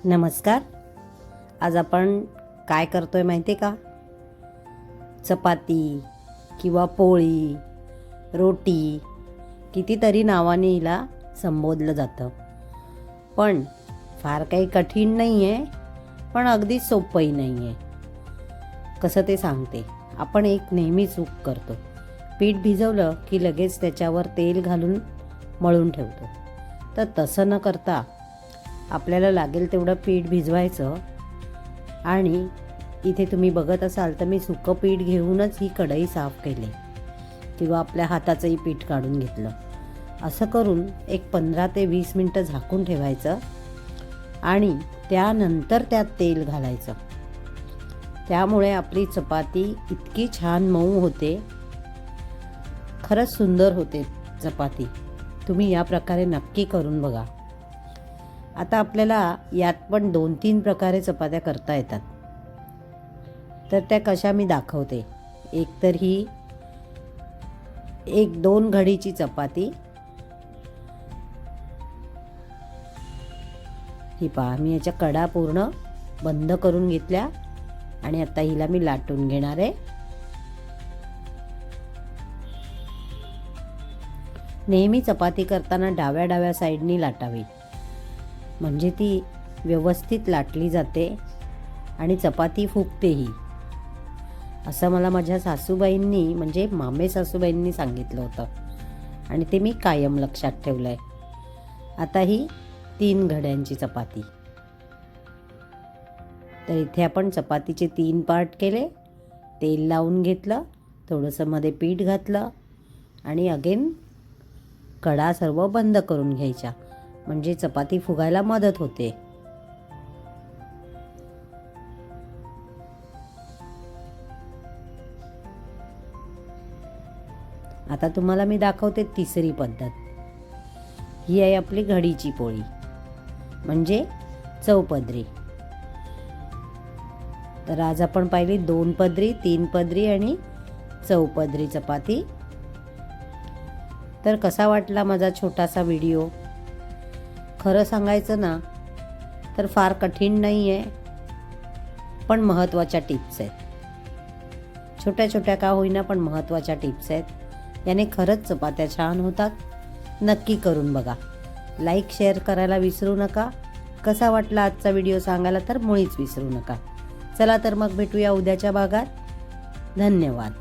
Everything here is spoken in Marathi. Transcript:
नमस्कार. आज आपण काय करतोय माहिती आहे का? चपाती किंवा पोळी, रोटी, कितीतरी नावाने हिला संबोधलं जातं. पण फार काही कठीण नाही आहे, पण अगदी सोपंही नाही आहे. कसं ते सांगते. आपण एक नेहमी चूक करतो. पीठ भिजवलं की लगेच त्याच्यावर तेल घालून मळून ठेवतो. तर तसं न करता आपल्याला लागेल तेवढं पीठ भिजवायचं आणि इथे तुम्ही बघत असाल तर मी सुकं पीठ घेऊनच ही कढई साफ केली किंवा आपल्या हाताचंही पीठ काढून घेतलं. असं करून एक 15 ते 20 मिनटं झाकून ठेवायचं आणि त्यानंतर त्यात तेल घालायचं. त्यामुळे आपली चपाती इतकी छान मऊ होते. खरंच सुंदर होते चपाती. तुम्ही या प्रकारे नक्की करून बघा. आता आपल्याला यात पण 2-3 प्रकारे चपात्या करता येतात. तर त्या कशा मी दाखवते. एक तर ही 1-2 घडीची चपाती. ही पहा, मी याच्या कडा पूर्ण बंद करून घेतल्या आणि आता हिला मी लाटून घेणार आहे. नेहमी चपाती करताना डाव्या साईडनी लाटावी, म्हणजे ती व्यवस्थित लाटली जाते आणि चपाती फुगतेही. असं मला माझ्या सासूबाईंनी, म्हणजे मामे सासूबाईंनी सांगितलं होतं आणि ते मी कायम लक्षात ठेवलं आहे. आता ही 3 घड्यांची चपाती. तर इथे आपण चपातीचे 3 पार्ट केले. तेल लावून घेतलं, थोडंसं मध्ये पीठ घातलं आणि अगेन कडा सर्व बंद करून घ्यायच्या, म्हणजे चपाती फुगायला मदत होते. आता तुम्हाला मी दाखवते तिसरी पद्धत. ही आहे आपली घडीची पोळी, म्हणजे चौपदरी. तर आज आपण पाहिली 2 पदरी, 3 पदरी आणि चौपदरी चपाती. तर कसा वाटला माझा छोटासा व्हिडिओ? खरं सांगायचं ना तर फार कठीण नाही आहे, पण महत्त्वाच्या टिप्स आहेत. छोट्या छोट्या का होईना, पण महत्त्वाच्या टिप्स आहेत. याने खरंच चपात्या छान होतात. नक्की करून बघा. लाईक शेअर करायला विसरू नका. कसा वाटला आजचा व्हिडिओ सांगायला तर मुळीच विसरू नका. चला तर मग भेटूया उद्याच्या भागात. धन्यवाद.